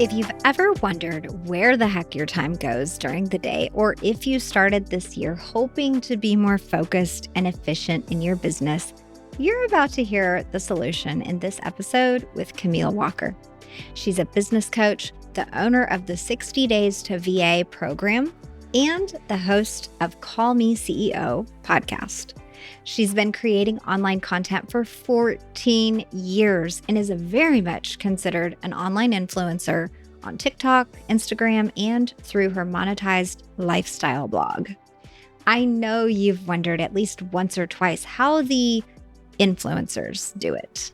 If you've ever wondered where the heck your time goes during the day, or if you started this year hoping to be more focused and efficient in your business, you're about to hear the solution in this episode with Camille Walker. She's a business coach, the owner of the 60 Days to VA program, and the host of Call Me CEO podcast. She's been creating online content for 14 years and is very much considered an online influencer on TikTok, Instagram, and through her monetized lifestyle blog. I know you've wondered at least once or twice how the influencers do it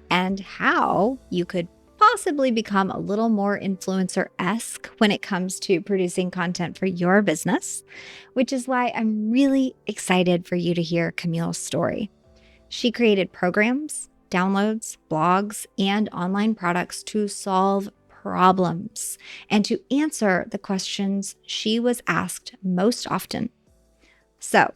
and how you could possibly become a little more influencer-esque when it comes to producing content for your business, which is why I'm really excited for you to hear Camille's story. She created programs, downloads, blogs, and online products to solve problems and to answer the questions she was asked most often. So,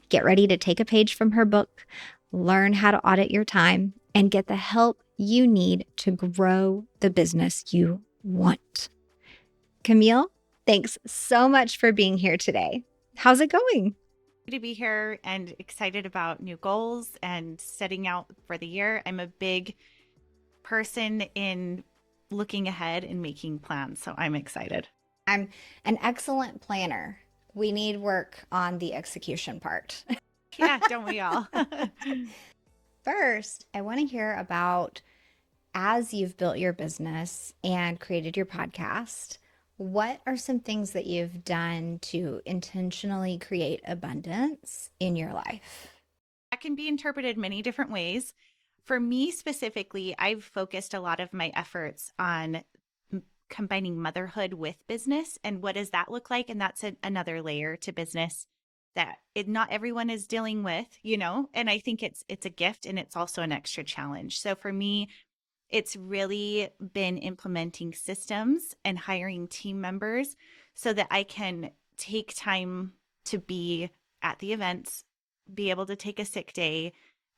get ready to take a page from her book, learn how to audit your time, and get the help you need to grow the business you want. Camille, thanks so much for being here today. How's it going? To be here and excited about new goals and setting out for the year. I'm a big person in looking ahead and making plans, so I'm excited. I'm an excellent planner. We need work on the execution part. Yeah, don't we all? First, I want to hear about, as you've built your business and created your podcast, what are some things that you've done to intentionally create abundance in your life? That can be interpreted many different ways. For me specifically, I've focused a lot of my efforts on combining motherhood with business. And what does that look like? And that's another layer to business that not everyone is dealing with, and I think it's a gift and it's also an extra challenge. So for me, it's really been implementing systems and hiring team members so that I can take time to be at the events, be able to take a sick day,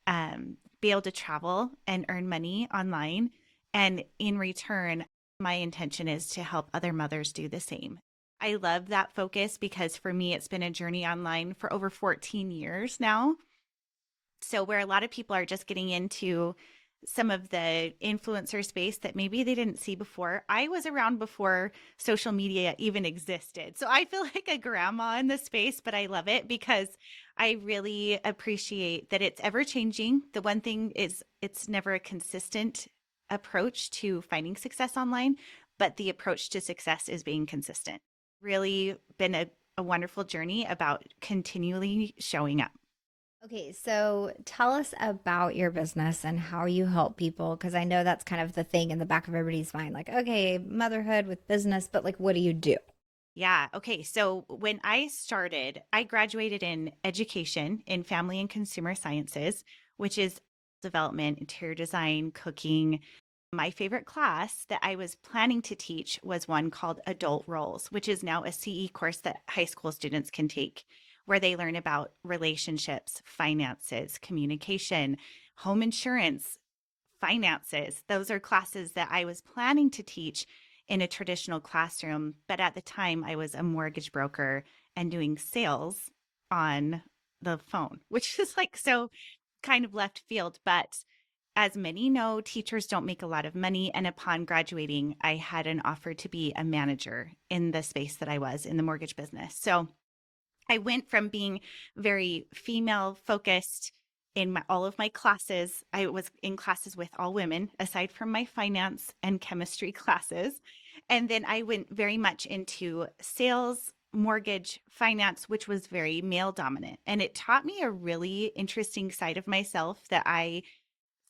be able to travel and earn money online. And in return, my intention is to help other mothers do the same. I love that focus because for me, it's been a journey online for over 14 years now. So where a lot of people are just getting into some of the influencer space that maybe they didn't see before. I was around before social media even existed. So I feel like a grandma in the space, but I love it because I really appreciate that it's ever changing. The one thing is it's never a consistent approach to finding success online, but the approach to success is being consistent. Really been a wonderful journey about continually showing up. Okay, so tell us about your business and how you help people, because I know that's kind of the thing in the back of everybody's mind, like, okay, motherhood with business, but like, what do you do? Yeah. Okay. So when I started, I graduated in education in family and consumer sciences, which is development, interior design, cooking. My favorite class that I was planning to teach was one called Adult Roles, which is now a CE course that high school students can take, where they learn about relationships, finances, communication, home insurance, finances. Those are classes that I was planning to teach in a traditional classroom. But at the time, I was a mortgage broker and doing sales on the phone, which is like so kind of left field. But as many know, teachers don't make a lot of money. And upon graduating, I had an offer to be a manager in the space that I was in the mortgage business. So I went from being very female focused in all of my classes. I was in classes with all women, aside from my finance and chemistry classes. And then I went very much into sales, mortgage, finance, which was very male dominant. And it taught me a really interesting side of myself that I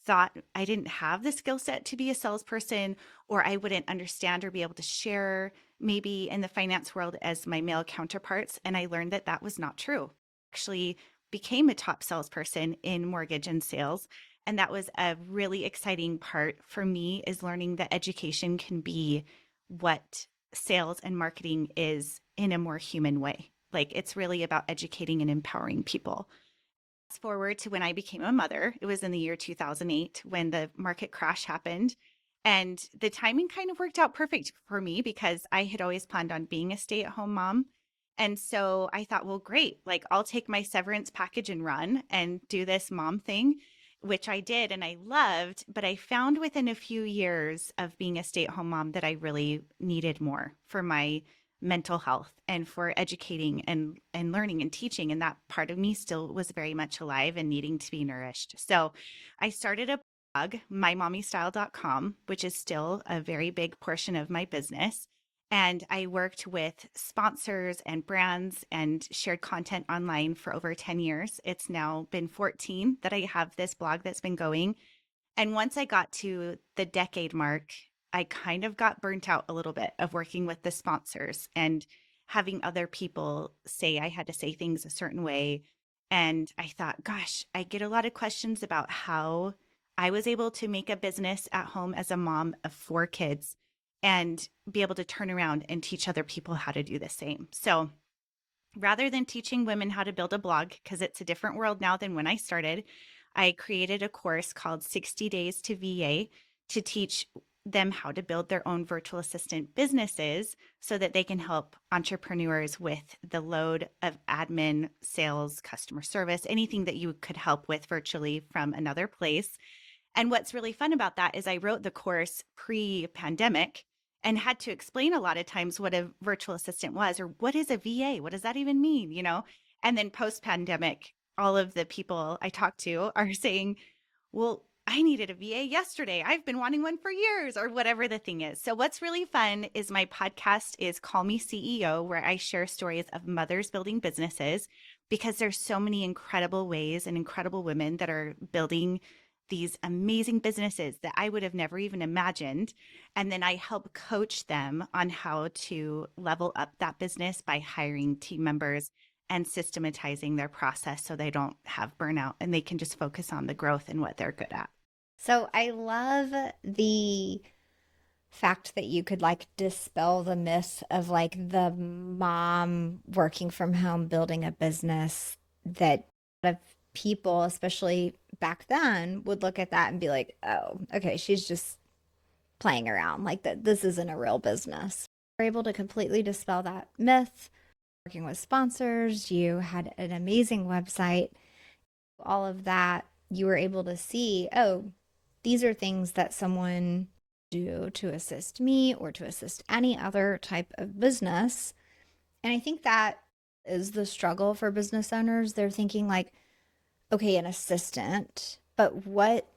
thought I didn't have the skill set to be a salesperson, or I wouldn't understand or be able to share maybe in the finance world as my male counterparts. And I learned that that was not true. Actually became a top salesperson in mortgage and sales. And that was a really exciting part for me, is learning that education can be what sales and marketing is in a more human way. Like, it's really about educating and empowering people. Fast forward to when I became a mother. It was in the year 2008 when the market crash happened. And the timing kind of worked out perfect for me because I had always planned on being a stay-at-home mom. And so I thought, well, great, like I'll take my severance package and run and do this mom thing, which I did and I loved. But I found within a few years of being a stay-at-home mom that I really needed more for my mental health and for educating and learning and teaching. And that part of me still was very much alive and needing to be nourished. So I started a blog, mymommystyle.com, which is still a very big portion of my business. And I worked with sponsors and brands and shared content online for over 10 years. It's now been 14 that I have this blog that's been going. And once I got to the decade mark, I kind of got burnt out a little bit of working with the sponsors and having other people say I had to say things a certain way. And I thought, gosh, I get a lot of questions about how I was able to make a business at home as a mom of 4 kids and be able to turn around and teach other people how to do the same. So rather than teaching women how to build a blog, because it's a different world now than when I started, I created a course called 60 Days to VA to teach them how to build their own virtual assistant businesses so that they can help entrepreneurs with the load of admin, sales, customer service, anything that you could help with virtually from another place. And what's really fun about that is I wrote the course pre-pandemic and had to explain a lot of times what a virtual assistant was or what is a VA? What does that even mean? And then post-pandemic, all of the people I talk to are saying, well, I needed a VA yesterday. I've been wanting one for years, or whatever the thing is. So what's really fun is my podcast is Call Me CEO, where I share stories of mothers building businesses, because there's so many incredible ways and incredible women that are building these amazing businesses that I would have never even imagined. And then I help coach them on how to level up that business by hiring team members and systematizing their process so they don't have burnout and they can just focus on the growth and what they're good at. So I love the fact that you could like dispel the myth of like the mom working from home building a business, that a lot of people, especially back then, would look at that and be like, oh, okay, she's just playing around, like that this isn't a real business. You're able to completely dispel that myth, working with sponsors, you had an amazing website, all of that. You were able to see, oh, these are things that someone do to assist me or to assist any other type of business. And I think that is the struggle for business owners. They're thinking like, okay, an assistant, but what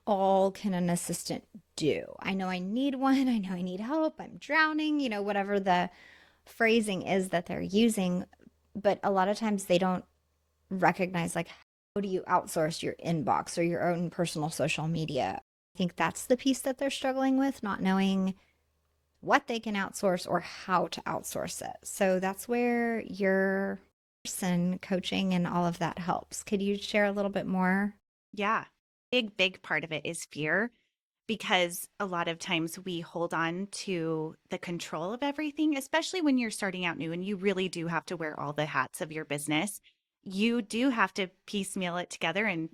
all can an assistant do? I know I need one. I know I need help. I'm drowning, whatever the phrasing is that they're using. But a lot of times they don't recognize like, how do you outsource your inbox or your own personal social media? I think that's the piece that they're struggling with, not knowing what they can outsource or how to outsource it. So that's where your person coaching and all of that helps. Could you share a little bit more? Yeah. Big part of it is fear, because a lot of times we hold on to the control of everything, especially when you're starting out new and you really do have to wear all the hats of your business. You do have to piecemeal it together and,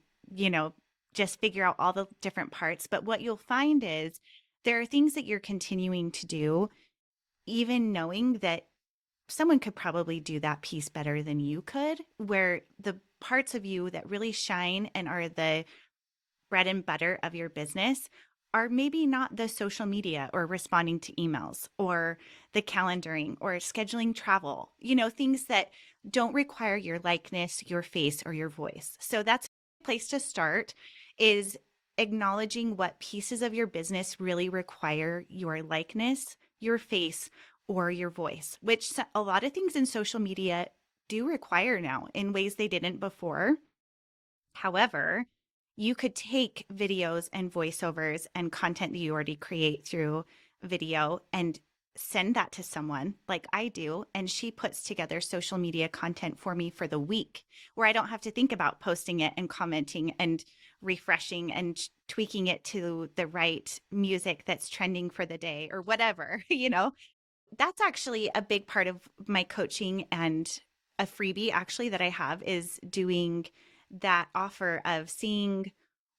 just figure out all the different parts. But what you'll find is there are things that you're continuing to do, even knowing that someone could probably do that piece better than you could, where the parts of you that really shine and are the bread and butter of your business are maybe not the social media or responding to emails or the calendaring or scheduling travel, things that don't require your likeness, your face, or your voice. So that's a place to start, is acknowledging what pieces of your business really require your likeness, your face, or your voice, which a lot of things in social media do require now in ways they didn't before. However, you could take videos and voiceovers and content that you already create through video and send that to someone like I do, and she puts together social media content for me for the week, where I don't have to think about posting it and commenting and refreshing and tweaking it to the right music that's trending for the day or whatever. That's actually a big part of my coaching, and a freebie actually that I have is doing that offer of seeing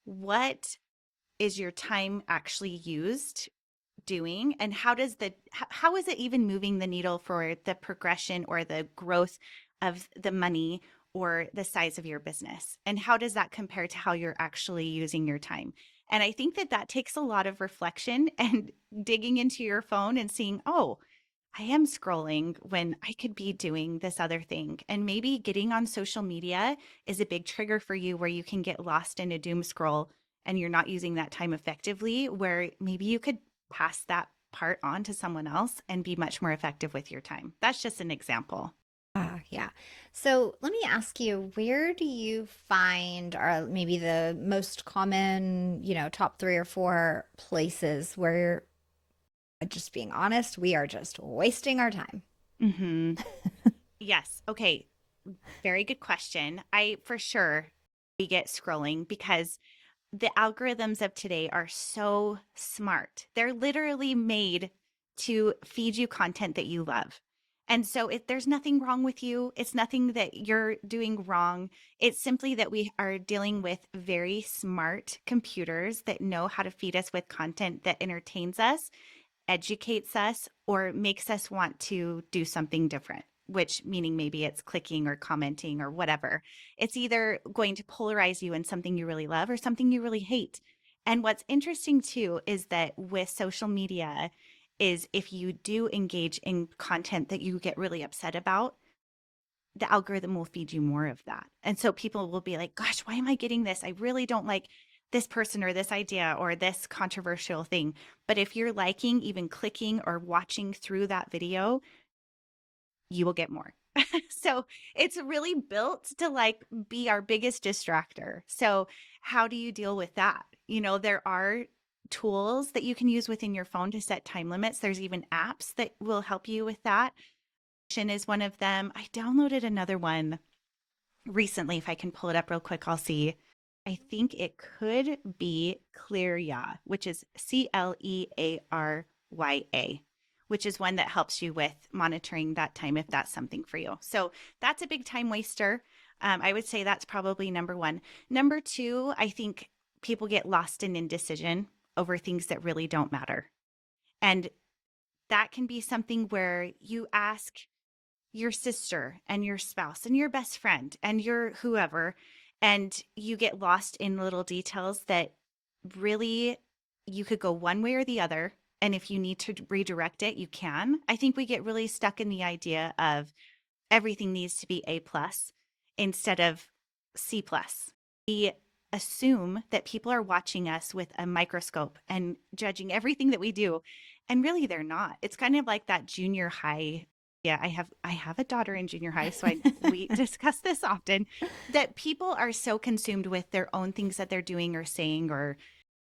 what is your time actually used doing, and how is it even moving the needle for the progression or the growth of the money or the size of your business, and how does that compare to how you're actually using your time? And I think that takes a lot of reflection and digging into your phone and seeing, oh, I am scrolling when I could be doing this other thing. And maybe getting on social media is a big trigger for you where you can get lost in a doom scroll and you're not using that time effectively, where maybe you could pass that part on to someone else and be much more effective with your time. That's just an example. Yeah. So let me ask you, where do you find are maybe the most common, top 3 or 4 places where, just being honest, we are just wasting our time? Mm-hmm. Yes. Okay. Very good question. I for sure we get scrolling because the algorithms of today are so smart. They're literally made to feed you content that you love. And so if there's nothing wrong with you, it's nothing that you're doing wrong. It's simply that we are dealing with very smart computers that know how to feed us with content that entertains us, educates us, or makes us want to do something different, which meaning maybe it's clicking or commenting or whatever. It's either going to polarize you in something you really love or something you really hate. And what's interesting too is that with social media is if you do engage in content that you get really upset about, the algorithm will feed you more of that. And so people will be like, gosh, why am I getting this? I really don't like this person or this idea or this controversial thing. But if you're liking, even clicking or watching through that video, you will get more. So it's really built to like be our biggest distractor. So how do you deal with that? There are tools that you can use within your phone to set time limits. There's even apps that will help you with that. Is one of them. I downloaded another one recently. If I can pull it up real quick, I'll see. I think it could be Clearya, which is Clearya, which is one that helps you with monitoring that time if that's something for you. So that's a big time waster. I would say that's probably number one. Number two, I think people get lost in indecision over things that really don't matter. And that can be something where you ask your sister and your spouse and your best friend and your whoever, and you get lost in little details that really you could go one way or the other. And if you need to redirect it, you can. I think we get really stuck in the idea of everything needs to be A plus instead of C plus. We assume that people are watching us with a microscope and judging everything that we do. And really they're not. It's kind of like that junior high. Yeah, I have a daughter in junior high, so we discuss this often, that people are so consumed with their own things that they're doing or saying or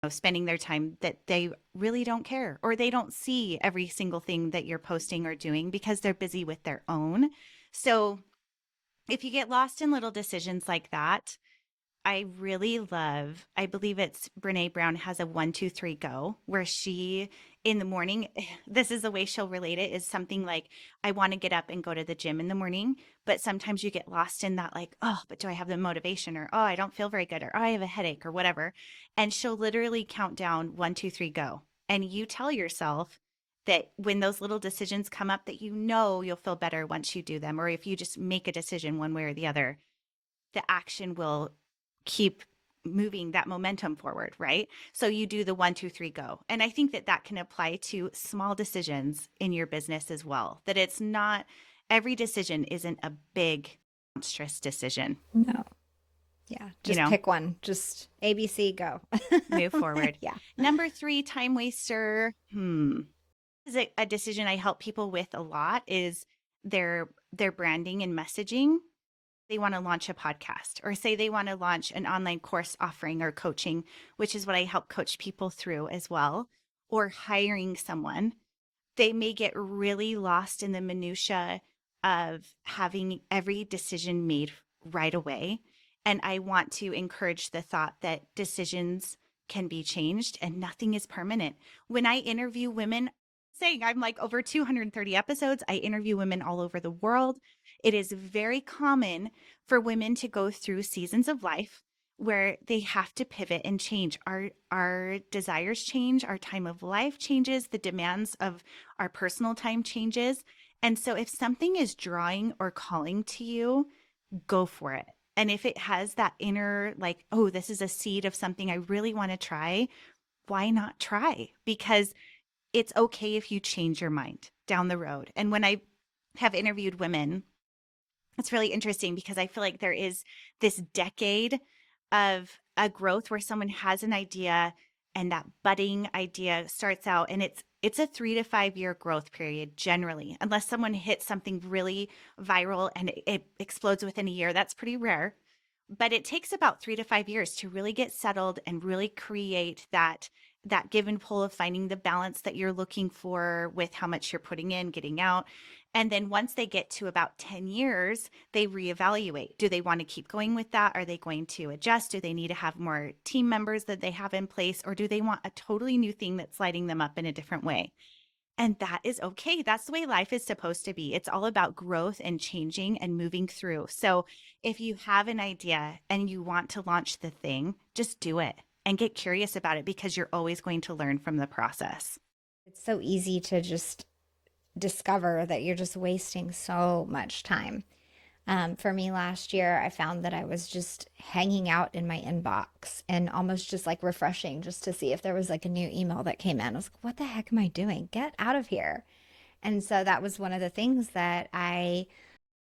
spending their time that they really don't care, or they don't see every single thing that you're posting or doing because they're busy with their own. So if you get lost in little decisions like that, I believe it's Brene Brown has a 1, 2, 3, go, where she in the morning, this is the way she'll relate it, is something like, I want to get up and go to the gym in the morning, but sometimes you get lost in that, like, oh, but do I have the motivation? Or, oh, I don't feel very good, or oh, I have a headache or whatever. And she'll literally count down 1, 2, 3, go. And you tell yourself that when those little decisions come up that you'll feel better once you do them, or if you just make a decision one way or the other, the action will keep moving that momentum forward, right? So you do the 1, 2, 3, go. And I think that can apply to small decisions in your business as well, that it's not, every decision isn't a big, monstrous decision. No. Yeah. Just pick one. Just ABC, go. Move forward. Yeah. Number 3, time waster. Is a decision I help people with a lot is their branding and messaging. They want to launch a podcast, or say they want to launch an online course offering or coaching, which is what I help coach people through as well, or hiring someone. They may get really lost in the minutia of having every decision made right away. And I want to encourage the thought that decisions can be changed and nothing is permanent. When I interview women, saying I'm like over 230 episodes, I interview women all over the world. It is very common for women to go through seasons of life where they have to pivot and change. Our desires change, our time of life changes, the demands of our personal time changes. And so if something is drawing or calling to you, go for it. And if it has that inner, like, oh, this is a seed of something I really want to try, why not try? Because it's okay if you change your mind down the road. And when I have interviewed women, it's really interesting because I feel like there is this decade of a growth where someone has an idea and that budding idea starts out, and it's a 3 to 5 year growth period generally, unless someone hits something really viral and it explodes within a year. That's pretty rare. But it takes about 3 to 5 years to really get settled and really create that give and pull of finding the balance that you're looking for with how much you're putting in, getting out. And then once they get to about 10 years, they reevaluate. Do they want to keep going with that? Are they going to adjust? Do they need to have more team members that they have in place? Or do they want a totally new thing that's lighting them up in a different way? And that is okay. That's the way life is supposed to be. It's all about growth and changing and moving through. So if you have an idea and you want to launch the thing, just do it and get curious about it, because you're always going to learn from the process. It's so easy to just discover that you're just wasting so much time. For me last year, I found that I was just hanging out in my inbox and almost just like refreshing just to see if there was like a new email that came in. I was like, what the heck am I doing? Get out of here. And so that was one of the things that I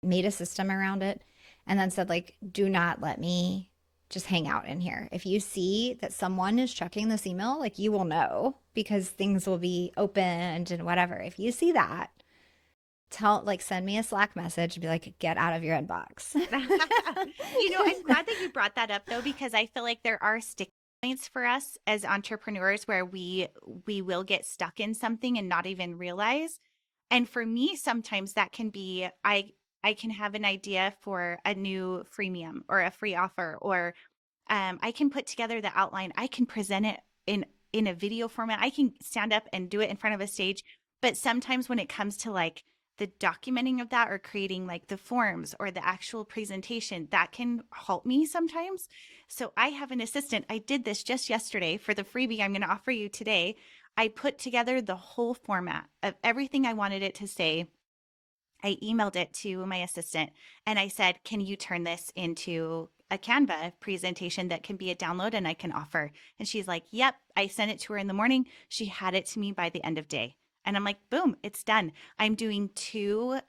made a system around it and then said, like, do not let me just hang out in here. If you see that someone is checking this email, like, you will know because things will be opened and whatever. If you see that, send me a Slack message and be like, get out of your inbox. I'm glad that you brought that up though, because I feel like there are stick points for us as entrepreneurs where we will get stuck in something and not even realize. And for me, sometimes that can be, I can have an idea for a new freemium or a free offer, or I can put together the outline. I can present it in a video format. I can stand up and do it in front of a stage. But sometimes when it comes to like the documenting of that or creating like the forms or the actual presentation, that can halt me sometimes. So I have an assistant. I did this just yesterday for the freebie I'm going to offer you today. I put together the whole format of everything I wanted it to say. I emailed it to my assistant and I said, can you turn this into a Canva presentation that can be a download and I can offer? And she's like, yep. I sent it to her in the morning. She had it to me by the end of day. And I'm like, boom, it's done. I'm doing 2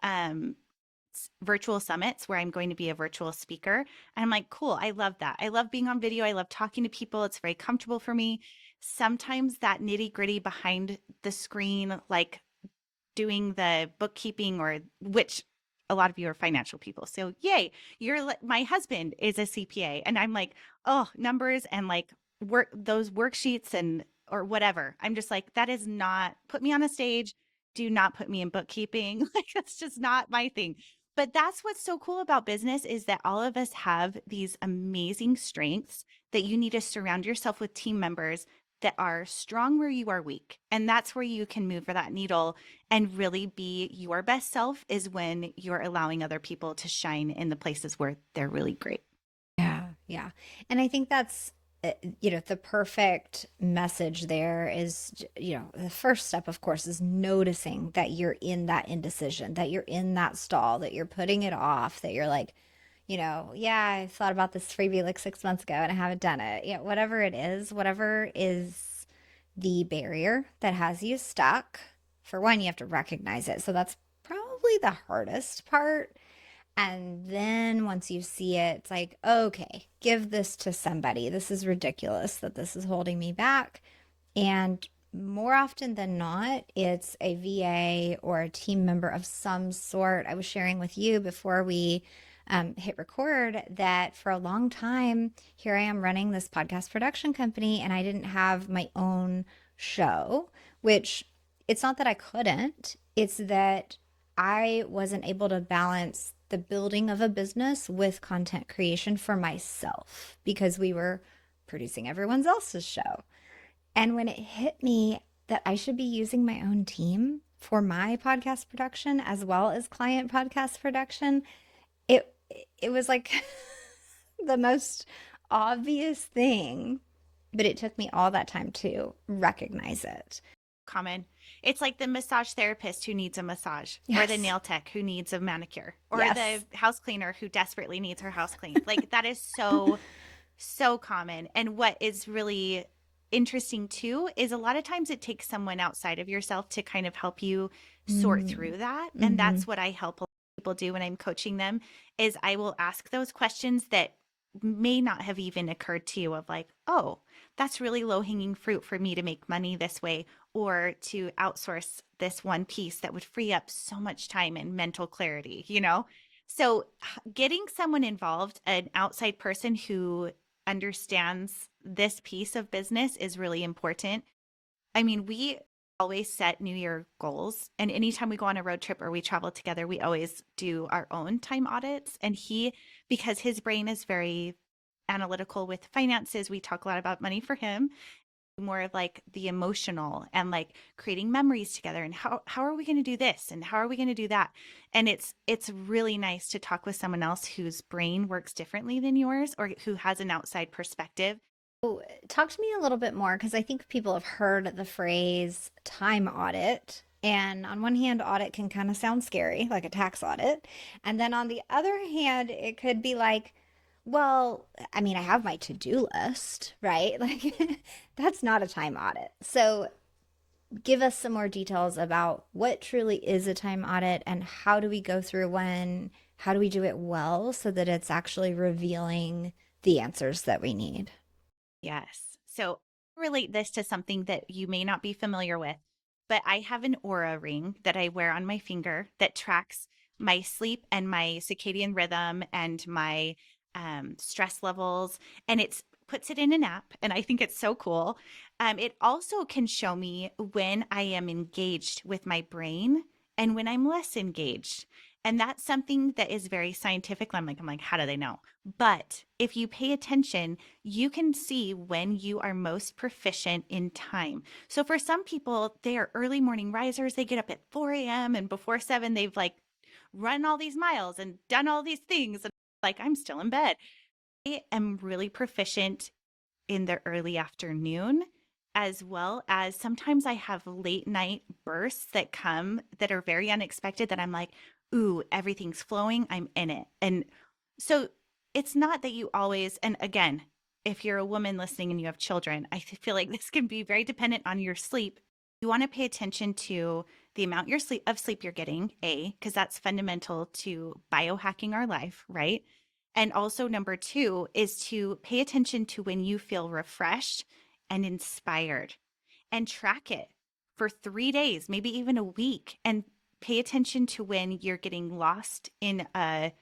virtual summits where I'm going to be a virtual speaker. And I'm like, cool, I love that. I love being on video. I love talking to people. It's very comfortable for me. Sometimes that nitty gritty behind the screen, like doing the bookkeeping, or which a lot of you are financial people. So yay, my husband is a CPA and I'm like, oh, numbers and like those worksheets and or whatever. I'm just like, that is not, put me on a stage. Do not put me in bookkeeping. Like, that's just not my thing. But that's what's so cool about business, is that all of us have these amazing strengths that you need to surround yourself with team members that are strong where you are weak. And that's where you can move for that needle and really be your best self, is when you're allowing other people to shine in the places where they're really great. Yeah. Yeah. And I think that's, the perfect message there is, the first step, of course, is noticing that you're in that indecision, that you're in that stall, that you're putting it off, that you're like, yeah, I thought about this freebie like 6 months ago and I haven't done it. Whatever it is, whatever is the barrier that has you stuck, for one, you have to recognize it. So that's probably the hardest part. And then once you see it, it's like, okay, give this to somebody. This is ridiculous that this is holding me back. And more often than not, it's a VA or a team member of some sort. I was sharing with you before we hit record that for a long time, here I am running this podcast production company and I didn't have my own show, which it's not that I couldn't, it's that I wasn't able to balance the building of a business with content creation for myself because we were producing everyone else's show. And when it hit me that I should be using my own team for my podcast production as well as client podcast production, it was like the most obvious thing, but it took me all that time to recognize it. Common. It's like the massage therapist who needs a massage, or the Yes. nail tech who needs a manicure, or the Yes. house cleaner who desperately needs her house cleaned. Like that is so common. And what is really interesting too is a lot of times it takes someone outside of yourself to kind of help you sort Mm. through that. And Hmm. that's what I help a lot of people do when I'm coaching them is I will ask those questions that may not have even occurred to you of like, oh, that's really low hanging fruit for me to make money this way or to outsource this one piece that would free up so much time and mental clarity, you know? So, getting someone involved, an outside person who understands this piece of business is really important. I mean, we always set New Year goals. And anytime we go on a road trip or we travel together, we always do our own time audits. And because his brain is very analytical with finances, we talk a lot about money for him, more of like the emotional and like creating memories together and how are we going to do this and how are we going to do that. And it's really nice to talk with someone else whose brain works differently than yours or who has an outside perspective. So, talk to me a little bit more because I think people have heard the phrase time audit. And on one hand, audit can kind of sound scary, like a tax audit. And then on the other hand, it could be like, well, I mean, I have my to-do list, right? Like, that's not a time audit. So, give us some more details about what truly is a time audit and how do we go through one? How do we do it well so that it's actually revealing the answers that we need? Yes. So relate this to something that you may not be familiar with, but I have an aura ring that I wear on my finger that tracks my sleep and my circadian rhythm and my stress levels. And it puts it in an app. And I think it's so cool. It also can show me when I am engaged with my brain and when I'm less engaged. And that's something that is very scientific. I'm like, how do they know? But if you pay attention, you can see when you are most proficient in time. So for some people, they are early morning risers. They get up at 4 a.m. and before 7, they've like run all these miles and done all these things. And like, I'm still in bed. I am really proficient in the early afternoon, as well as sometimes I have late night bursts that come that are very unexpected that I'm like, ooh, everything's flowing. I'm in it. And so it's not that you always, and again, if you're a woman listening and you have children, I feel like this can be very dependent on your sleep. You want to pay attention to the amount of sleep you're getting, A, because that's fundamental to biohacking our life, right? And also, number two is to pay attention to when you feel refreshed and inspired and track it for 3 days, maybe even a week, and pay attention to when you're getting lost in I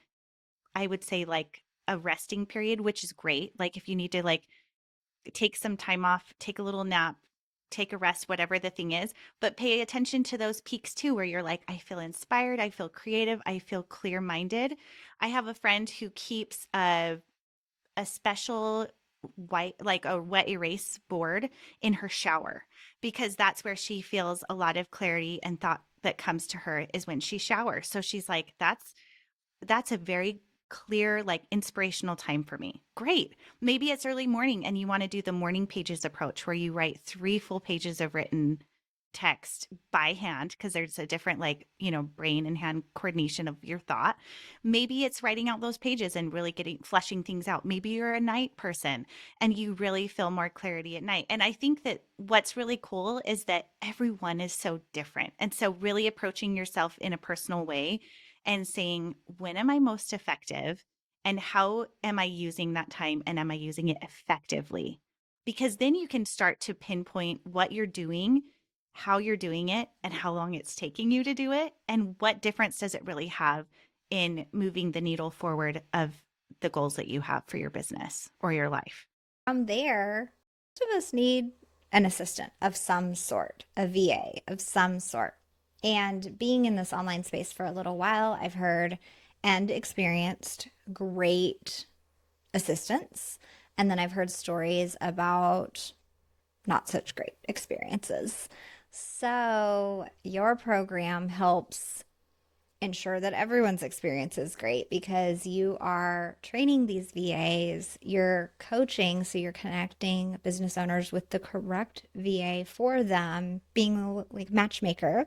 would say like a resting period, which is great. Like if you need to like take some time off, take a little nap, take a rest, whatever the thing is, but pay attention to those peaks too, where you're like, I feel inspired, I feel creative, I feel clear minded. I have a friend who keeps a special white, like a wet erase board in her shower because that's where she feels a lot of clarity and thought that comes to her is when she showers. So she's like, that's a very clear, like inspirational time for me. Great. Maybe it's early morning and you want to do the morning pages approach where you write 3 full pages of written text by hand because there's a different like brain and hand coordination of your thought. Maybe it's writing out those pages and really getting fleshing things out. Maybe you're a night person and you really feel more clarity at night. And I think that what's really cool is that everyone is so different, and so really approaching yourself in a personal way and saying, when am I most effective and how am I using that time and am I using it effectively? Because then you can start to pinpoint what you're doing, how you're doing it, and how long it's taking you to do it, and what difference does it really have in moving the needle forward of the goals that you have for your business or your life. From there, most of us need an assistant of some sort, a VA of some sort. And being in this online space for a little while, I've heard and experienced great assistants. And then I've heard stories about not such great experiences. So, your program helps ensure that everyone's experience is great because you are training these VAs, you're coaching, so you're connecting business owners with the correct VA for them, being like matchmaker.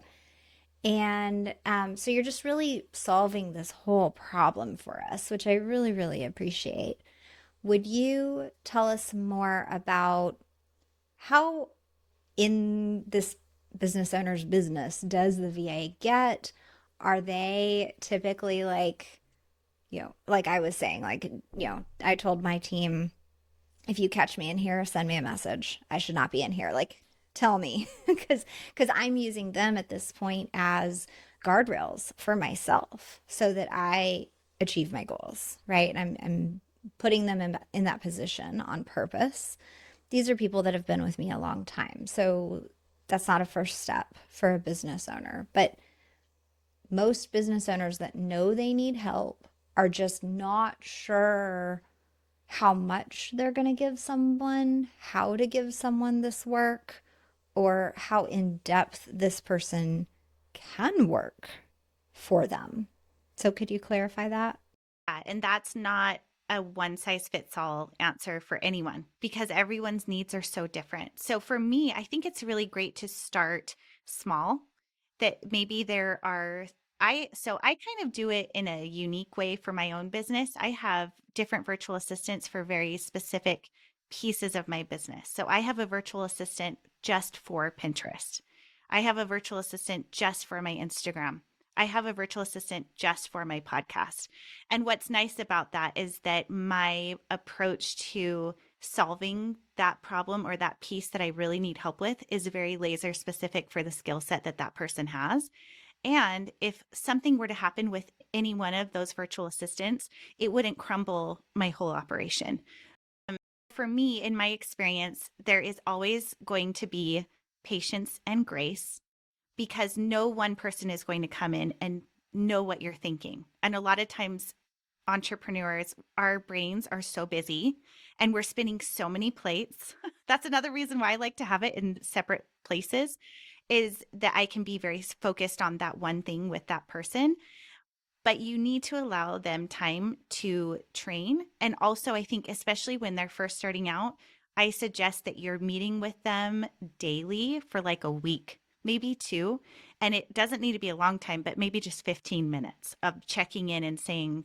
And so you're just really solving this whole problem for us, which I really, really appreciate. Would you tell us more about how in this business owner's business does the VA get? Are they typically like, like I was saying, like, I told my team, if you catch me in here, send me a message. I should not be in here. Like, tell me, because I'm using them at this point as guardrails for myself so that I achieve my goals, right? I'm putting them in that position on purpose. These are people that have been with me a long time. So that's not a first step for a business owner. But most business owners that know they need help are just not sure how much they're going to give someone, how to give someone this work, or how in depth this person can work for them. So, could you clarify that? And that's not a one size fits all answer for anyone because everyone's needs are so different. So for me, I think it's really great to start small, that maybe there are I kind of do it in a unique way for my own business. I have different virtual assistants for very specific pieces of my business. So I have a virtual assistant just for Pinterest. I have a virtual assistant just for my Instagram. I have a virtual assistant just for my podcast. And what's nice about that is that my approach to solving that problem or that piece that I really need help with is very laser specific for the skill set that that person has. And if something were to happen with any one of those virtual assistants, it wouldn't crumble my whole operation. For me, in my experience, there is always going to be patience and grace because no one person is going to come in and know what you're thinking. And a lot of times, entrepreneurs, our brains are so busy and we're spinning so many plates. That's another reason why I like to have it in separate places, is that I can be very focused on that one thing with that person. But you need to allow them time to train. And also, I think, especially when they're first starting out, I suggest that you're meeting with them daily for like a week, maybe two. And it doesn't need to be a long time, but maybe just 15 minutes of checking in and saying,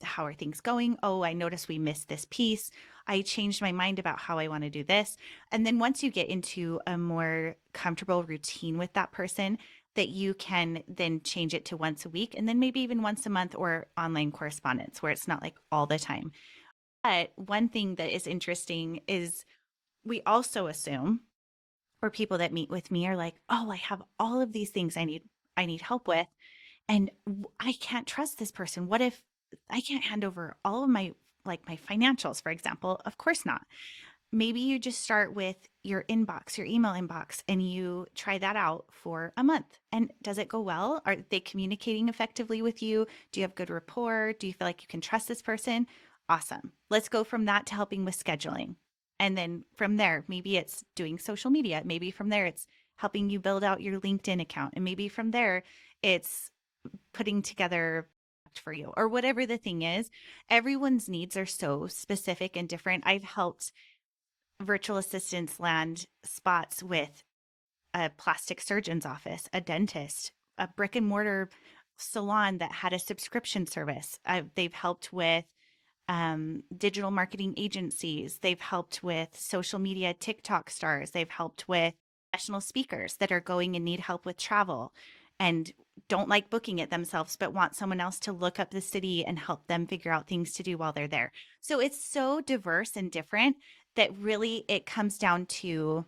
how are things going? Oh, I noticed we missed this piece. I changed my mind about how I want to do this. And then once you get into a more comfortable routine with that person, that you can then change it to once a week and then maybe even once a month or online correspondence where it's not like all the time. But one thing that is interesting is we also assume, or people that meet with me are like, oh, I have all of these things I need help with. And I can't trust this person. What if I can't hand over all of my financials, for example? Of course not. Maybe you just start with your inbox, your email inbox, and you try that out for a month. And does it go well? Are they communicating effectively with you? Do you have good rapport? Do you feel like you can trust this person? Awesome. Let's go from that to helping with scheduling. And then from there, maybe it's doing social media. Maybe from there, it's helping you build out your LinkedIn account. And maybe from there, it's putting together for you or whatever the thing is. Everyone's needs are so specific and different. I've helped virtual assistants land spots with a plastic surgeon's office, a dentist, a brick and mortar salon that had a subscription service. They've helped with digital marketing agencies. They've helped with social media TikTok stars. They've helped with professional speakers that are going and need help with travel and don't like booking it themselves, but want someone else to look up the city and help them figure out things to do while they're there. So it's so diverse and different that really it comes down to,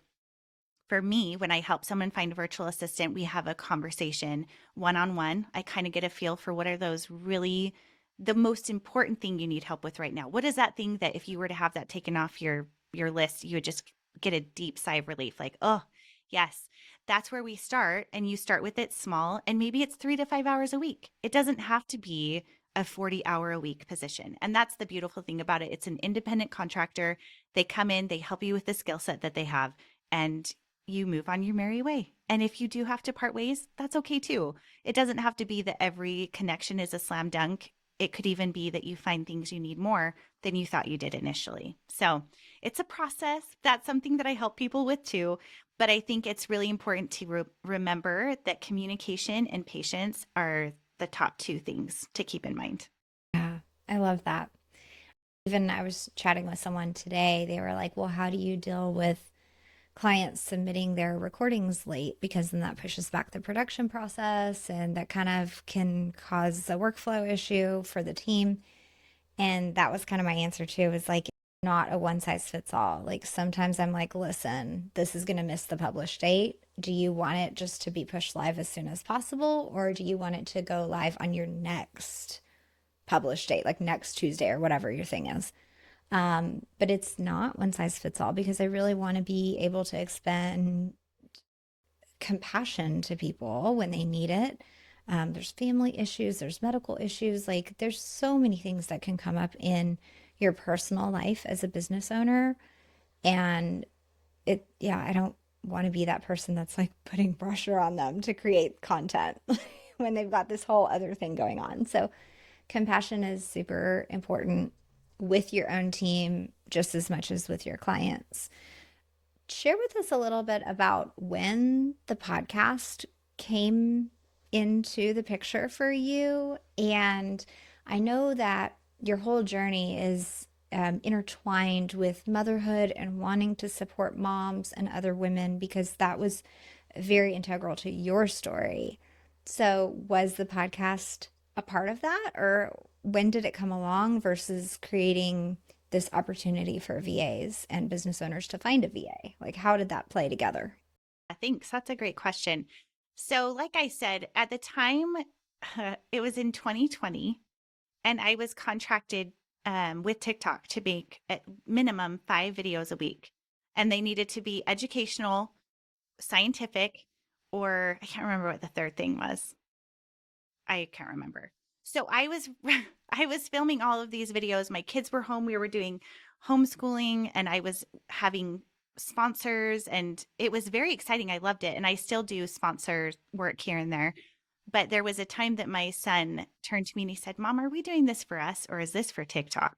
for me, when I help someone find a virtual assistant, we have a conversation one-on-one. I kind of get a feel for what are those really the most important thing you need help with right now. What is that thing that if you were to have that taken off your list, you would just get a deep sigh of relief, like, oh, yes. That's where we start. And you start with it small, and maybe it's 3 to 5 hours a week. It doesn't have to be a 40-hour-a-week position. And that's the beautiful thing about it. It's an independent contractor. They come in, they help you with the skill set that they have, and you move on your merry way. And if you do have to part ways, that's okay too. It doesn't have to be that every connection is a slam dunk. It could even be that you find things you need more than you thought you did initially. So it's a process. That's something that I help people with too. But I think it's really important to remember that communication and patience are the top two things to keep in mind. Yeah, I love that. Even I was chatting with someone today, they were like, well, how do you deal with clients submitting their recordings late? Because then that pushes back the production process and that kind of can cause a workflow issue for the team. And that was kind of my answer too, is like, not a one size fits all. Like sometimes I'm like, listen, this is going to miss the published date. Do you want it just to be pushed live as soon as possible? Or do you want it to go live on your next published date, like next Tuesday or whatever your thing is? But it's not one size fits all because I really want to be able to expend compassion to people when they need it. There's family issues, there's medical issues, like there's so many things that can come up in your personal life as a business owner. And yeah, I don't want to be that person that's like putting pressure on them to create content when they've got this whole other thing going on. So compassion is super important with your own team just as much as with your clients. Share with us a little bit about when the podcast came into the picture for you. And I know that your whole journey is intertwined with motherhood and wanting to support moms and other women because that was very integral to your story. So, was the podcast a part of that, or when did it come along versus creating this opportunity for VAs and business owners to find a VA? Like, how did that play together? Thanks. That's a great question. So, like I said, at the time, it was in 2020, and I was contracted with TikTok to make at minimum 5 videos a week. And they needed to be educational, scientific, or I can't remember what the third thing was. I can't remember. So I was I was filming all of these videos. My kids were home. We were doing homeschooling and I was having sponsors and it was very exciting. I loved it. And I still do sponsor work here and there. But there was a time that my son turned to me and he said, "Mom, are we doing this for us or is this for TikTok?"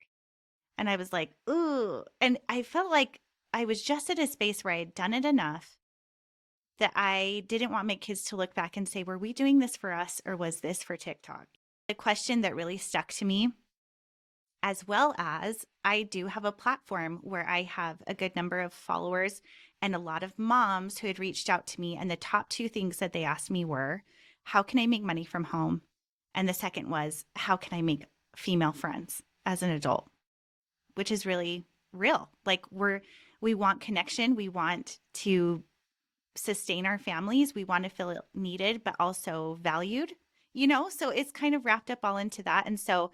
And I was like, "Ooh." And I felt like I was just at a space where I had done it enough that I didn't want my kids to look back and say, "Were we doing this for us or was this for TikTok?" The question that really stuck to me, as well as I do have a platform where I have a good number of followers and a lot of moms who had reached out to me. And the top two things that they asked me were, how can I make money from home? And the second was, how can I make female friends as an adult? Which is really real. Like we want connection. We want to sustain our families. We want to feel needed, but also valued, so it's kind of wrapped up all into that. And so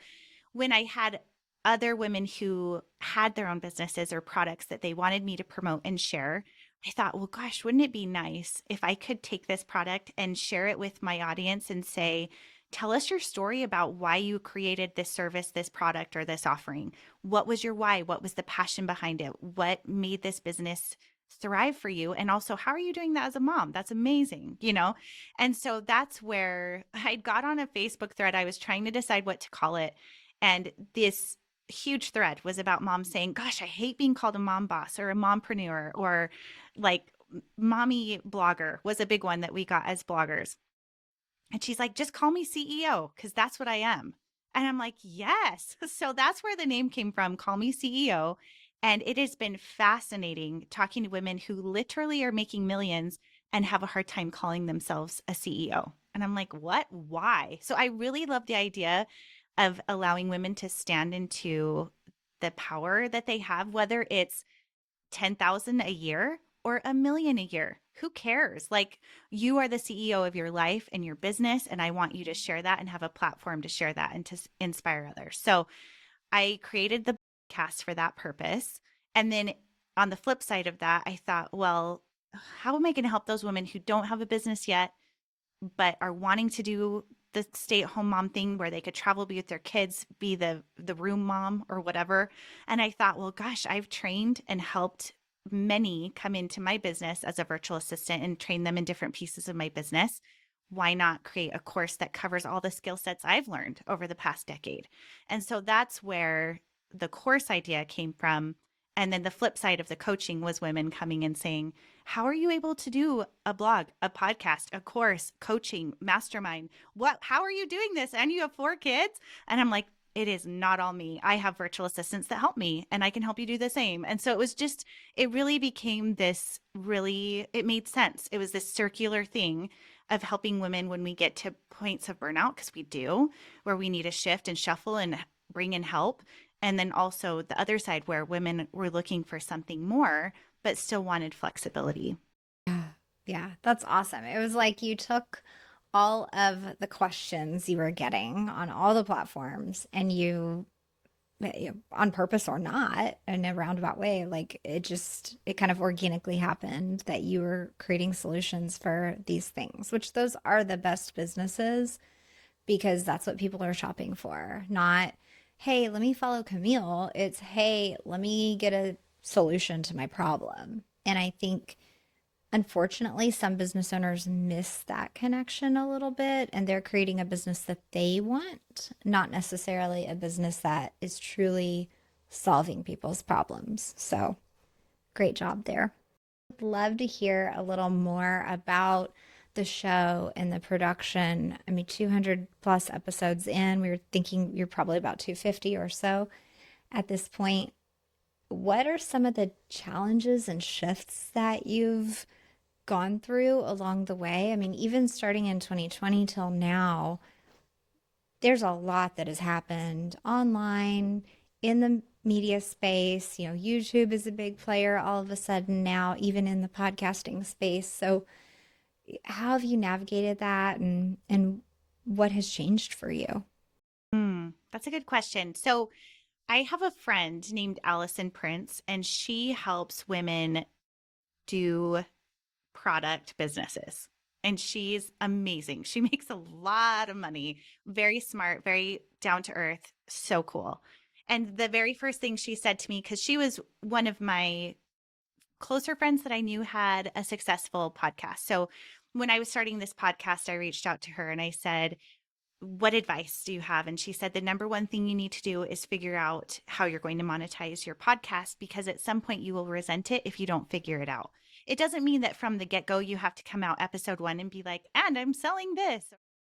when I had other women who had their own businesses or products that they wanted me to promote and share, I thought, well, gosh, wouldn't it be nice if I could take this product and share it with my audience and say, tell us your story about why you created this service, this product, or this offering. What was your why? What was the passion behind it? What made this business thrive for you? And also, how are you doing that as a mom? That's amazing, And so that's where I got on a Facebook thread. I was trying to decide what to call it. And this huge thread was about moms saying, gosh, I hate being called a mom boss or a mompreneur, or like mommy blogger was a big one that we got as bloggers. And she's like, just call me CEO because that's what I am. And I'm like, yes. So that's where the name came from, Call Me CEO. And it has been fascinating talking to women who literally are making millions and have a hard time calling themselves a CEO. And I'm like, what? Why? So I really love the idea of allowing women to stand into the power that they have, whether it's 10,000 a year or a million a year. Who cares? Like, you are the CEO of your life and your business, and I want you to share that and have a platform to share that and to inspire others. So I created the podcast for that purpose. And then on the flip side of that, I thought, well, how am I going to help those women who don't have a business yet, but are wanting to do the stay-at-home mom thing where they could travel, be with their kids, be the room mom or whatever? And I thought, well, gosh, I've trained and helped many come into my business as a virtual assistant and train them in different pieces of my business, why not create a course that covers all the skill sets I've learned over the past decade? And so that's where the course idea came from. And then the flip side of the coaching was women coming and saying, how are you able to do a blog, a podcast, a course, coaching, mastermind? How are you doing this? And you have 4 kids? And I'm like, it is not all me. I have virtual assistants that help me, and I can help you do the same. And so it really became this it made sense. It was this circular thing of helping women when we get to points of burnout, because we do, where we need to shift and shuffle and bring in help. And then also the other side where women were looking for something more, but still wanted flexibility. Yeah, that's awesome. It was like you took all of the questions you were getting on all the platforms and you, on purpose or not, in a roundabout way, like it kind of organically happened that you were creating solutions for these things, which those are the best businesses because that's what people are shopping for. Not, hey, let me follow Camille. It's, hey, let me get a solution to my problem. And I think, unfortunately, some business owners miss that connection a little bit, and they're creating a business that they want, not necessarily a business that is truly solving people's problems. So, great job there. I'd love to hear a little more about the show and the production. I mean, 200 plus episodes in, we were thinking you're probably about 250 or so at this point. What are some of the challenges and shifts that you've gone through along the way? I mean, even starting in 2020 till now, there's a lot that has happened online, in the media space. You know, YouTube is a big player all of a sudden now, even in the podcasting space. So how have you navigated that, and what has changed for you? That's a good question. So I have a friend named Allison Prince, and she helps women do product businesses. And she's amazing. She makes a lot of money, very smart, very down to earth, so cool. And the very first thing she said to me, because she was one of my closer friends that I knew had a successful podcast. So when I was starting this podcast, I reached out to her and I said, what advice do you have? And she said, the number one thing you need to do is figure out how you're going to monetize your podcast, because at some point you will resent it if you don't figure it out. It doesn't mean that from the get-go you have to come out episode 1 and be like, and I'm selling this.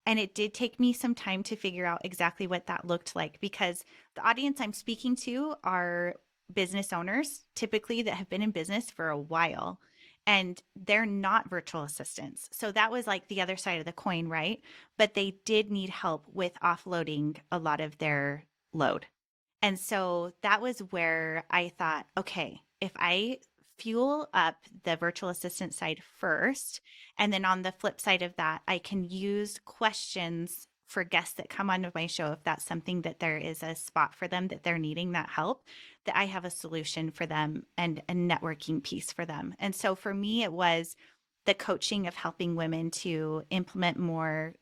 And it did take me some time to figure out exactly what that looked like, because the audience I'm speaking to are business owners, typically, that have been in business for a while, and they're not virtual assistants. So that was like the other side of the coin, right? But they did need help with offloading a lot of their load. And so that was where I thought, okay, if I fuel up the virtual assistant side first, and then on the flip side of that, I can use questions for guests that come onto my show, if that's something that there is a spot for them that they're needing that help, that I have a solution for them and a networking piece for them. And so for me, it was the coaching of helping women to implement more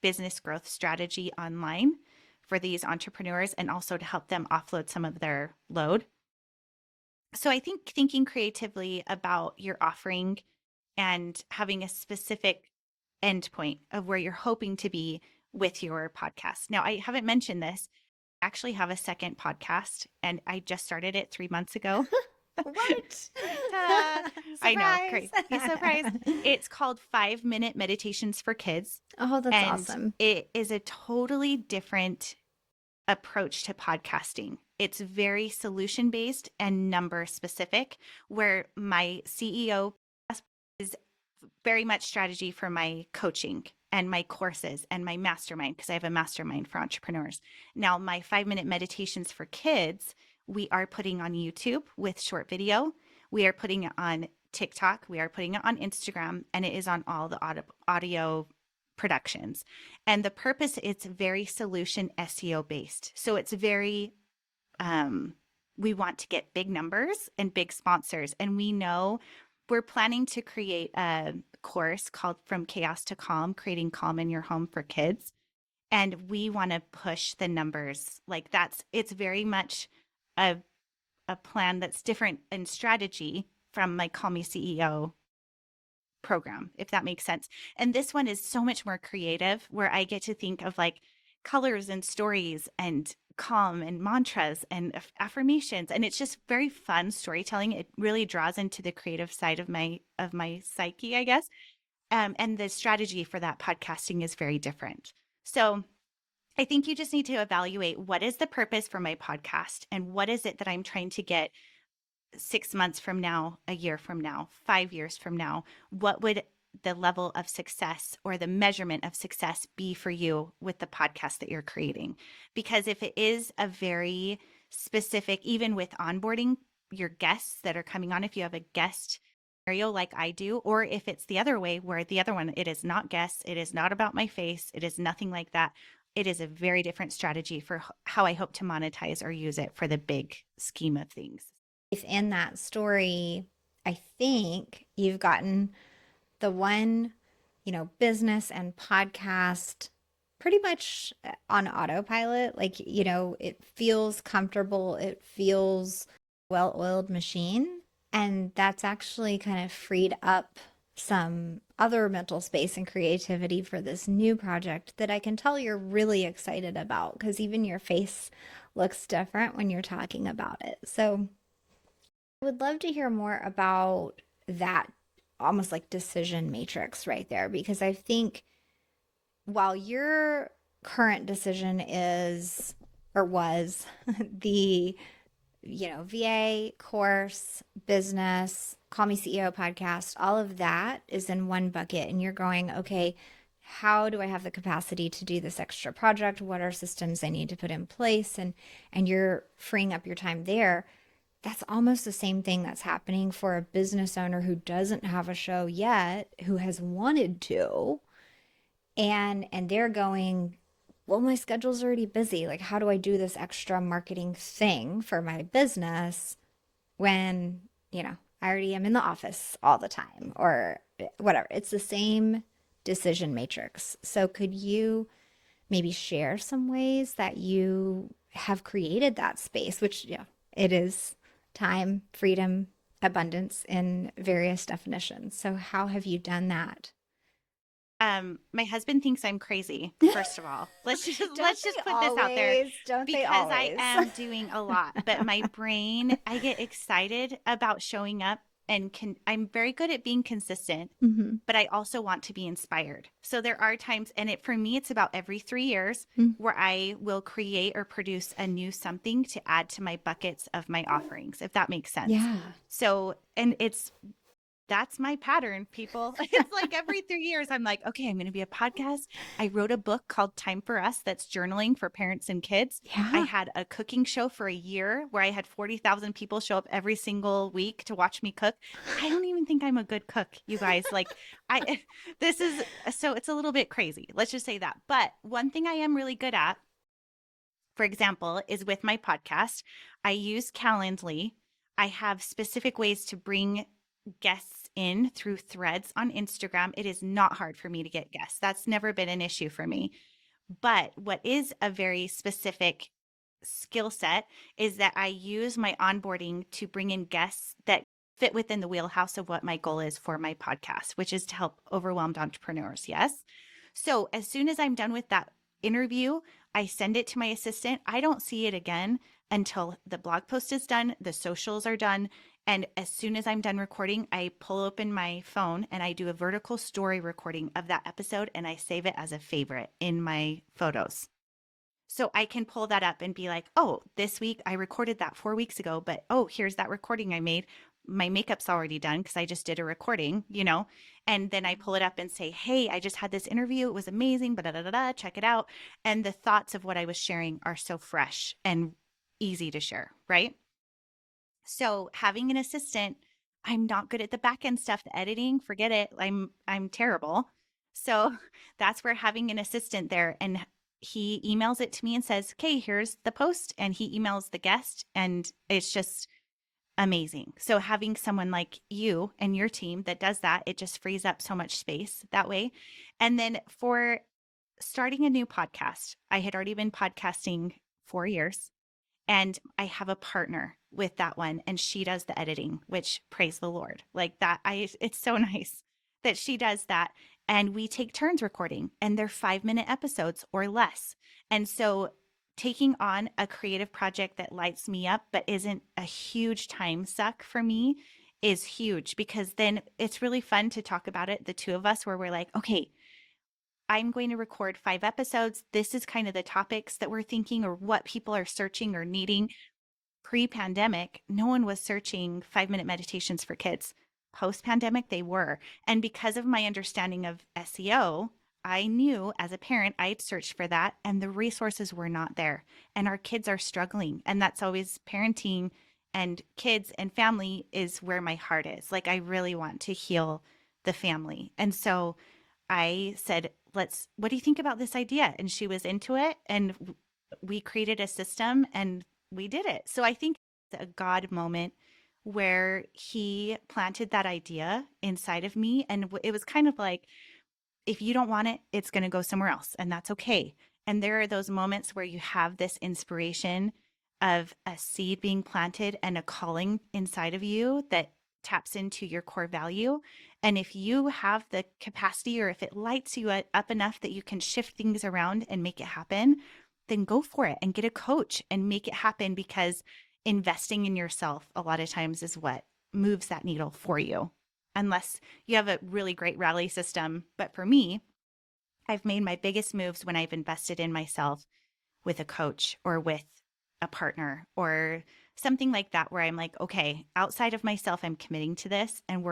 business growth strategy online for these entrepreneurs, and also to help them offload some of their load. So I think thinking creatively about your offering and having a specific endpoint of where you're hoping to be with your podcast. Now, I haven't mentioned this. I actually have a second podcast, and I just started it 3 months ago. What? I know, crazy. Surprise. It's called 5-Minute Meditations for Kids. Oh, that's and awesome. It is a totally different approach to podcasting. It's very solution based and number specific, where my CEO is very much strategy for my coaching and my courses and my mastermind, because I have a mastermind for entrepreneurs. Now, my 5-minute meditations for kids, we are putting on YouTube with short video. We are putting it on TikTok. We are putting it on Instagram, and it is on all the audio productions. And the purpose, it's very solution SEO based. So it's very, we want to get big numbers and big sponsors. And we know we're planning to create a course called From Chaos to Calm, creating calm in your home for kids. And we want to push the numbers. It's very much a plan that's different in strategy from my Call Me CEO program, if that makes sense. And this one is so much more creative, where I get to think of like colors and stories and calm and mantras and affirmations, and it's just very fun storytelling. It really draws into the creative side of my psyche, I guess. And the strategy for that podcasting is very different. So I think you just need to evaluate, what is the purpose for my podcast, and what is it that I'm trying to get 6 months from now, a year from now, 5 years from now. What would the level of success or the measurement of success be for you with the podcast that you're creating? Because if it is a very specific, even with onboarding your guests that are coming on, if you have a guest scenario like I do, or if it's the other way, where the other one, it is not guests, it is not about my face, it is nothing like that. It is a very different strategy for how I hope to monetize or use it for the big scheme of things. In that story, I think you've gotten the one, business and podcast pretty much on autopilot. Like, it feels comfortable, it feels well-oiled machine. And that's actually kind of freed up some other mental space and creativity for this new project that I can tell you're really excited about, because even your face looks different when you're talking about it. So I would love to hear more about that, almost like decision matrix right there, because I think while your current decision is or was the, VA course, business, Call Me CEO podcast, all of that is in one bucket, and you're going, okay, how do I have the capacity to do this extra project? What are systems I need to put in place? And you're freeing up your time there. That's almost the same thing that's happening for a business owner who doesn't have a show yet, who has wanted to, and they're going, well, my schedule's already busy. Like, how do I do this extra marketing thing for my business when, I already am in the office all the time, or whatever. It's the same decision matrix. So could you maybe share some ways that you have created that space, which, yeah, it is time, freedom, abundance in various definitions. So how have you done that? My husband thinks I'm crazy, first of all. Let's just put this out there, Don't they because I always? am doing a lot. But my brain, I get excited about showing up, and I'm very good at being consistent, Mm-hmm. but I also want to be inspired. So there are times, and for me, it's about every 3 years, Mm-hmm. where I will create or produce a new something to add to my buckets of my offerings, if that makes sense. Yeah. So, and that's my pattern, people. It's like every 3 years, I'm like, okay, I'm going to be a podcast. I wrote a book called Time for Us that's journaling for parents and kids. I Yeah. had a cooking show for a year where I had 40,000 people show up every single week to watch me cook. I don't even think I'm a good cook, you guys. Like, this is, so it's a little bit crazy. Let's just say that. But one thing I am really good at, for example, is with my podcast, I use Calendly. I have specific ways to bring guests in through threads on Instagram. It is not hard for me to get guests. That's never been an issue for me. But what is a very specific skill set is that I use my onboarding to bring in guests that fit within the wheelhouse of what my goal is for my podcast, which is to help overwhelmed entrepreneurs. Yes. So as soon as I'm done with that interview, I send it to my assistant. I don't see it again until the blog post is done, the socials are done. And as soon as I'm done recording, I pull open my phone and I do a vertical story recording of that episode, and I save it as a favorite in my photos. So I can pull that up and be like, oh, this week I recorded that 4 weeks ago, but oh, here's that recording I made. My makeup's already done because I just did a recording, and then I pull it up and say, hey, I just had this interview. It was amazing, but check it out. And the thoughts of what I was sharing are so fresh and easy to share, right? So having an assistant, I'm not good at the back end stuff, the editing, forget it. I'm terrible. So that's where having an assistant there, and he emails it to me and says, okay, here's the post, and he emails the guest, and it's just amazing. So having someone like you and your team that does that, it just frees up so much space that way. And then for starting a new podcast, I had already been podcasting 4 years, and I have a partner with that one, and she does the editing, which praise the Lord. Like that, it's so nice that she does that. And we take turns recording, and they're 5-minute episodes or less. And so taking on a creative project that lights me up but isn't a huge time suck for me is huge, because then it's really fun to talk about it, the two of us, where we're like, okay, I'm going to record 5 episodes. This is kind of the topics that we're thinking or what people are searching or needing. Pre-pandemic, no one was searching 5-minute meditations for kids. Post-pandemic, they were. And because of my understanding of SEO, I knew as a parent, I'd searched for that and the resources were not there. And our kids are struggling. And that's always parenting and kids and family is where my heart is. Like, I really want to heal the family. And so I said, what do you think about this idea? And she was into it. And we created a system and we did it. So I think it's a God moment where he planted that idea inside of me. And it was kind of like, if you don't want it, it's going to go somewhere else, and that's okay. And there are those moments where you have this inspiration of a seed being planted and a calling inside of you that taps into your core value. And if you have the capacity, or if it lights you up enough that you can shift things around and make it happen, then go for it and get a coach and make it happen, because investing in yourself a lot of times is what moves that needle for you, unless you have a really great rally system. But for me, I've made my biggest moves when I've invested in myself with a coach or with a partner or something like that, where I'm like, okay, outside of myself, I'm committing to this, and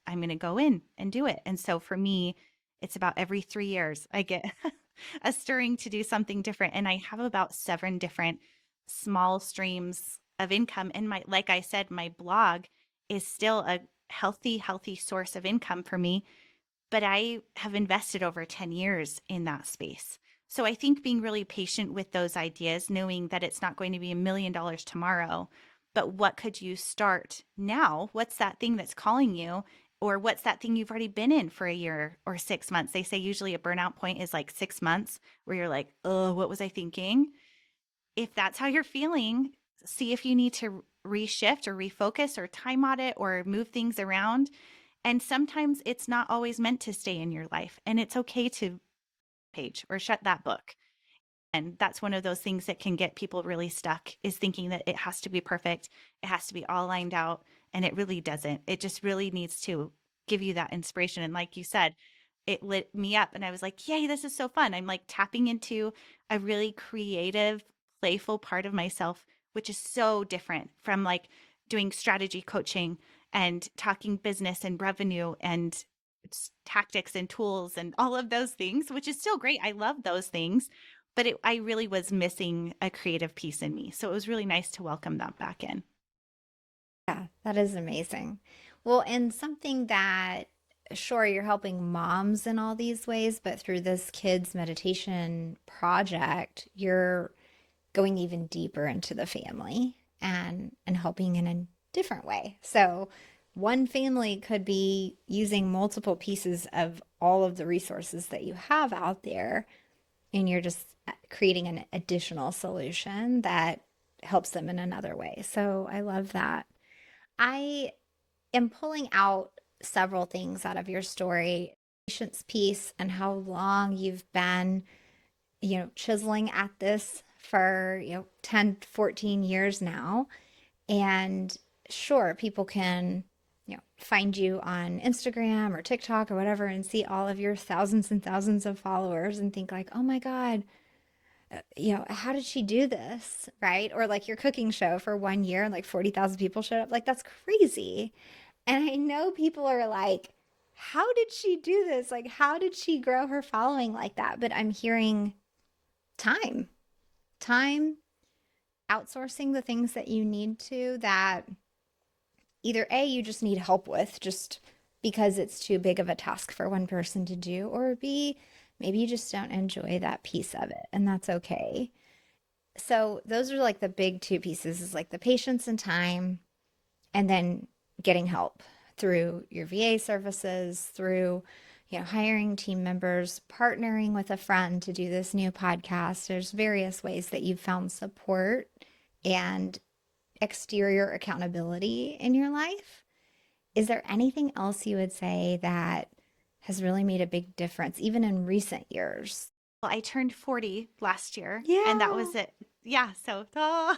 I'm going to go in and do it. And so for me, it's about every 3 years I get a stirring to do something different. And I have about 7 different small streams of income. And like I said, my blog is still a healthy source of income for me, but I have invested over 10 years in that space. So I think being really patient with those ideas, knowing that it's not going to be $1 million tomorrow, but what could you start now? What's that thing that's calling you? Or what's that thing you've already been in for a year or 6 months? They say usually a burnout point is like 6 months, where you're like, oh, what was I thinking? If that's how you're feeling, see if you need to reshift or refocus or time audit or move things around. And sometimes it's not always meant to stay in your life, and it's okay to page or shut that book. And that's one of those things that can get people really stuck, is thinking that it has to be perfect. It has to be all lined out. And it really doesn't. It just really needs to give you that inspiration. And like you said, it lit me up and I was like, yay, this is so fun. I'm like tapping into a really creative, playful part of myself, which is so different from like doing strategy coaching and talking business and revenue and tactics and tools and all of those things, which is still great. I love those things, but I really was missing a creative piece in me. So it was really nice to welcome that back in. Yeah, that is amazing. Well, and something that, sure, you're helping moms in all these ways, but through this kids meditation project, you're going even deeper into the family and helping in a different way. So one family could be using multiple pieces of all of the resources that you have out there, and you're just creating an additional solution that helps them in another way. So I love that. I am pulling out several things out of your story, patience piece, and how long you've been, chiseling at this for, 10, 14 years now. And sure, people can, find you on Instagram or TikTok or whatever and see all of your thousands and thousands of followers and think like, oh my God, how did she do this? Right? Or like your cooking show for 1 year and like 40,000 people showed up. Like, that's crazy. And I know people are like, how did she do this? Like, how did she grow her following like that? But I'm hearing time, outsourcing the things that you need to, that either A, you just need help with just because it's too big of a task for one person to do, or B, maybe you just don't enjoy that piece of it, and that's okay. So those are like the big 2 pieces, is like the patience and time, and then getting help through your VA services, through, hiring team members, partnering with a friend to do this new podcast. There's various ways that you've found support and exterior accountability in your life. Is there anything else you would say that has really made a big difference, even in recent years? Well, I turned 40 last year, and that Yeah. was it. Yeah, so I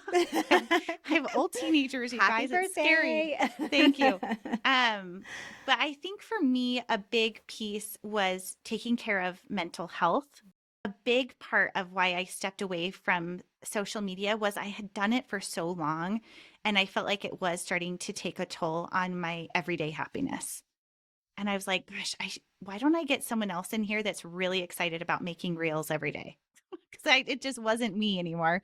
have old teenagers, you Happy guys. It's scary. birthday. Thank you. But I think for me, a big piece was taking care of mental health. A big part of why I stepped away from social media was I had done it for so long, and I felt like it was starting to take a toll on my everyday happiness. And I was like, gosh, why don't I get someone else in here that's really excited about making reels every day? Because it just wasn't me anymore.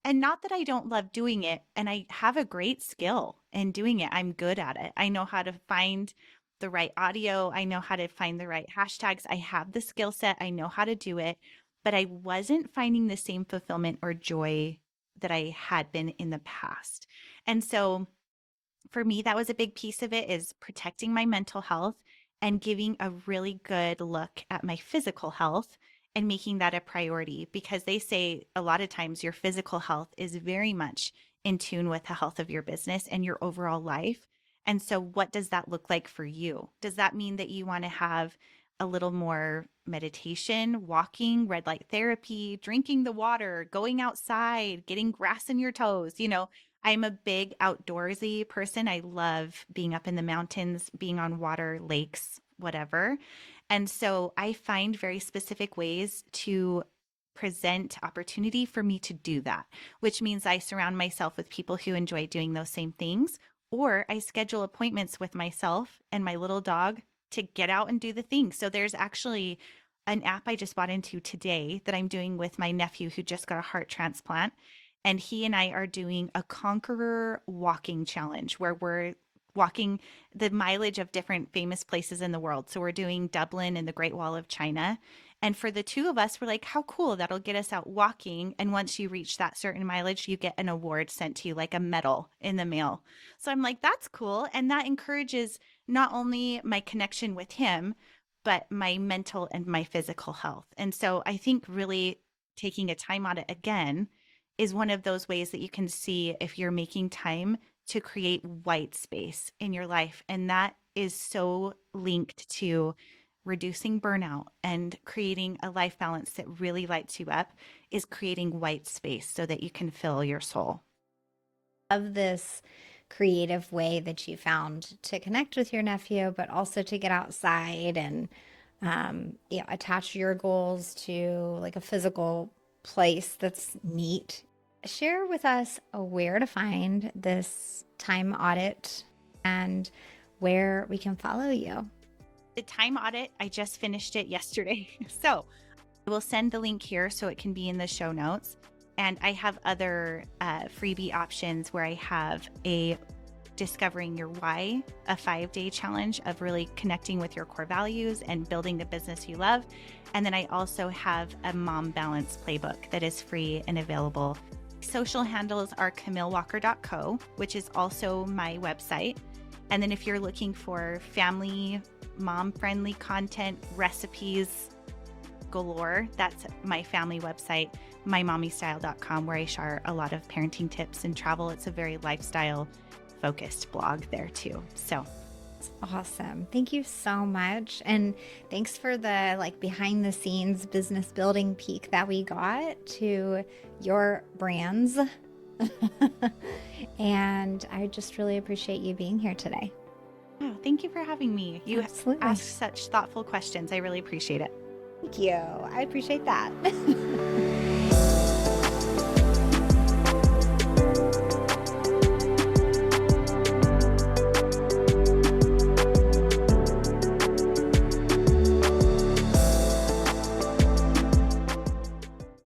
And not that I don't love doing it, and I have a great skill in doing it. I'm good at it. I know how to find the right audio. I know how to find the right hashtags. I have the skill set. I know how to do it, but I wasn't finding the same fulfillment or joy that I had been in the past. And so for me, that was a big piece of it, is protecting my mental health and giving a really good look at my physical health and making that a priority, because they say a lot of times your physical health is very much in tune with the health of your business and your overall life. And so what does that look like for you? Does that mean that you want to have a little more meditation, walking, red light therapy, drinking the water, going outside, getting grass in your toes? I'm a big outdoorsy person. I love being up in the mountains, being on water, lakes, whatever. And so I find very specific ways to present opportunity for me to do that, which means I surround myself with people who enjoy doing those same things, or I schedule appointments with myself and my little dog to get out and do the thing. So there's actually an app I just bought into today that I'm doing with my nephew who just got a heart transplant. And he and I are doing a Conqueror walking challenge where we're walking the mileage of different famous places in the world. So we're doing Dublin and the Great Wall of China. And for the two of us, we're like, how cool, that'll get us out walking. And once you reach that certain mileage, you get an award sent to you, like a medal in the mail. So I'm like, that's cool. And that encourages not only my connection with him, but my mental and my physical health. And so I think really taking a time audit again is one of those ways that you can see if you're making time to create white space in your life. And that is so linked to reducing burnout and creating a life balance that really lights you up, is creating white space so that you can fill your soul. Of this creative way that you found to connect with your nephew, but also to get outside and attach your goals to like a physical place that's neat. Share with us where to find this time audit and where we can follow you. The time audit, I just finished it yesterday. So I will send the link here so it can be in the show notes. And I have other freebie options where I have a Discovering Your Why, a 5-day challenge of really connecting with your core values and building the business you love. And then I also have a Mom Balance playbook that is free and available. Social handles are camillewalker.co, which is also my website. And then if you're looking for family, mom-friendly content, recipes galore, that's my family website, mymommystyle.com, where I share a lot of parenting tips and travel. It's a very lifestyle-focused blog there too. So awesome. Thank you so much. And thanks for the behind the scenes business building peek that we got to your brands. And I just really appreciate you being here today. Oh, thank you for having me. You Absolutely. ask such thoughtful questions. I really appreciate it. Thank you. I appreciate that.